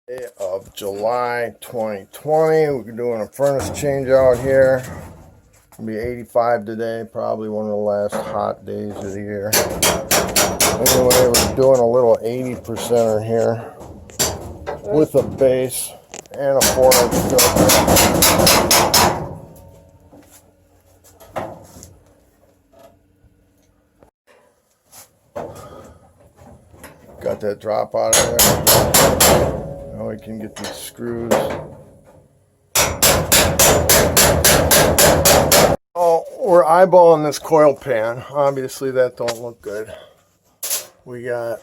Day of July 2020. We're doing a furnace change out here. It'll be 85 today, probably one of the last hot days of the year. Anyway, we're doing a little 80%er here with a base and a 4-inch filter. Got that drop out of there. Now we can get these screws. Oh, we're eyeballing this coil pan. Obviously that don't look good. We got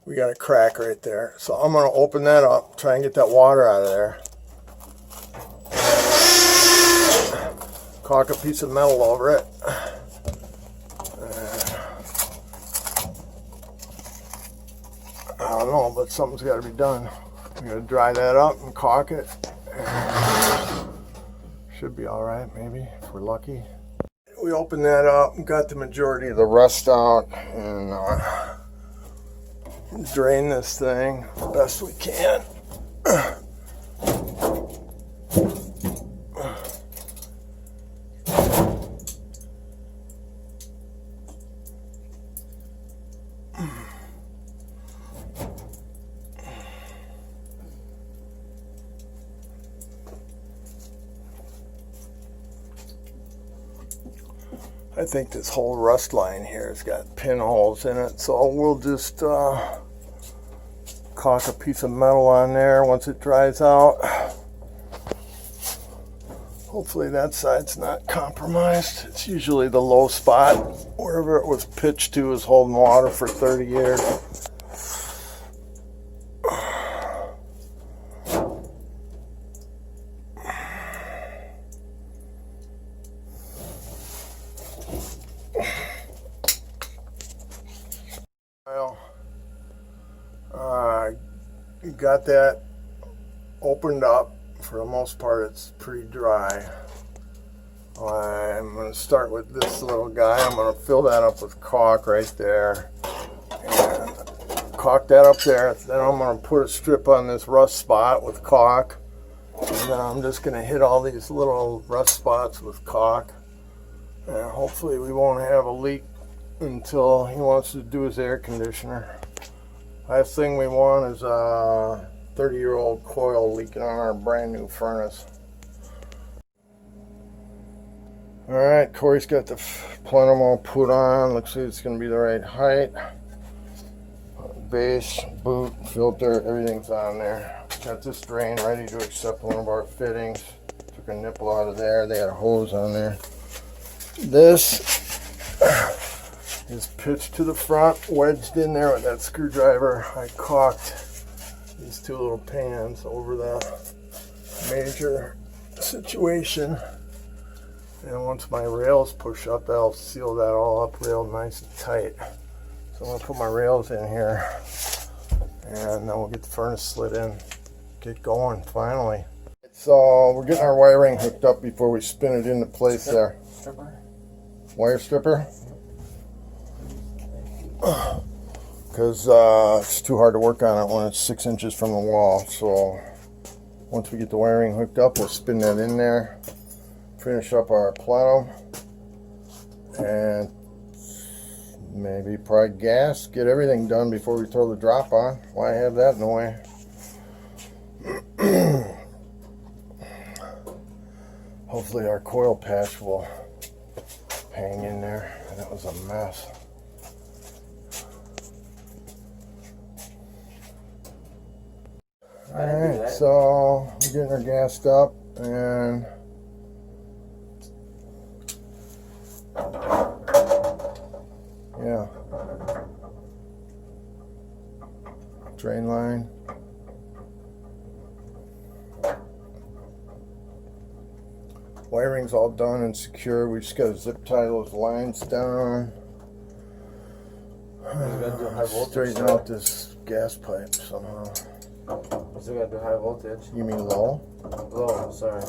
a crack right there. So I'm gonna open that up, try and get that water out of there. Caulk a piece of metal over it. I don't know, but something's got to be done. We got to dry that up and caulk it. Should be all right, maybe, if we're lucky. We opened that up and got the majority of the rust out and drain this thing as best we can. I think this whole rust line here has got pinholes in it, so we'll just caulk a piece of metal on there once it dries out. Hopefully that side's not compromised. It's usually the low spot. Wherever it was pitched to is holding water for 30 years. Got that opened up. For the most part, it's pretty dry. I'm going to start with this little guy. I'm going to fill that up with caulk right there. And caulk that up there. Then I'm going to put a strip on this rust spot with caulk. And then I'm just going to hit all these little rust spots with caulk. And hopefully we won't have a leak until he wants to do his air conditioner. Last thing we want is a 30-year-old coil leaking on our brand new furnace. Alright, Corey's got the plenum all put on. Looks like it's going to be the right height. Base, boot, filter, everything's on there. Got this drain ready to accept one of our fittings. Took a nipple out of there. They had a hose on there. This is pitched to the front, wedged in there with that screwdriver. I caulked these two little pans over the major situation. And once my rails push up, that'll seal that all up real nice and tight. So I'm going to put my rails in here and then we'll get the furnace slid in. Get going, finally. So we're getting our wiring hooked up before we spin it into place there. Wire stripper? Because it's too hard to work on it when it's 6 inches from the wall. So once we get the wiring hooked up, we'll spin that in there, finish up our plenum, and maybe probably gas, get everything done before we throw the drop on. Why have that in the way? Hopefully our coil patch will hang in there. That was a mess. Alright, so we're getting her gassed up and yeah, drain line. Wiring's all done and secure. We just got to zip tie those lines down. Straighten out this gas pipe somehow. We still gotta do high voltage. You mean low? Low, sorry.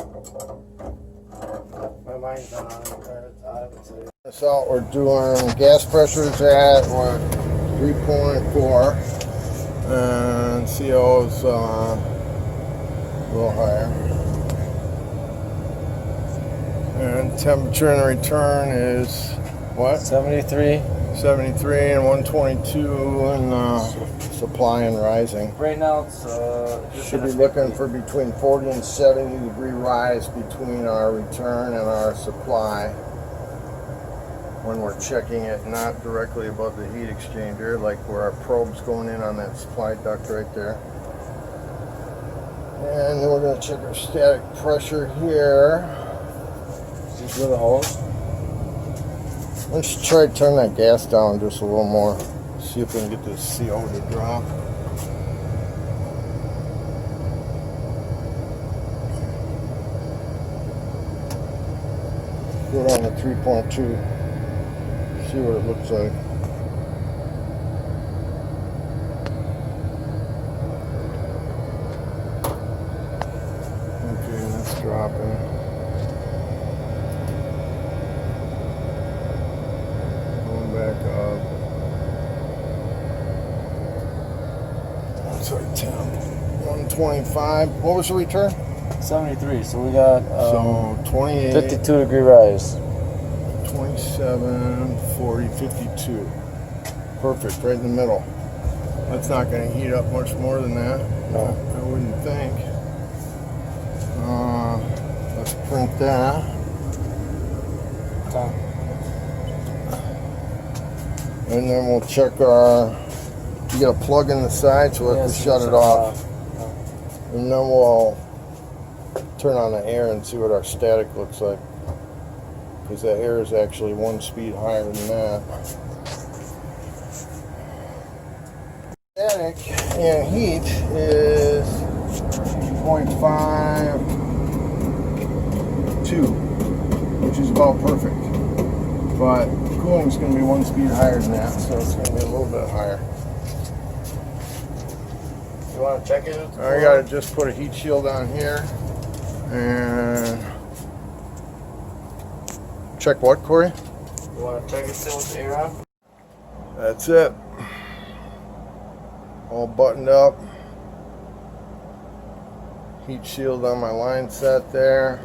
My mind's not on it. This out, we're doing gas pressures at what, 3.4. And CO is a little higher. And temperature in the return is what? 73. 73 and 122 and supply and rising. Right now it's Should be looking for between 40 and 70 degree rise between our return and our supply when we're checking it, not directly above the heat exchanger, like where our probe's going in on that supply duct right there. And then we're going to check our static pressure here. Just with the hose. Let's try to turn that gas down just a little more. See if we can get this CO to drop. Go down to 3.2. See what it looks like. Okay, that's dropping. Back up. That's our temp. 125. What was the return? 73. So we got So 28, 52 degree rise. 27, 40, 52. Perfect, right in the middle. That's not going to heat up much more than that. No. I wouldn't think. Let's print that. Time. And then we'll check our, you got a plug in the side, so we'll have to shut it off. And then we'll turn on the air and see what our static looks like. Because that air is actually one speed higher than that. Static and heat is 0.52, which is about perfect. But cooling is going to be one speed higher than that, so it's going to be a little bit higher. You want to check it? I got to just put a heat shield on here and check what, Corey? You want to check it still with the air on? That's it. All buttoned up. Heat shield on my line set there.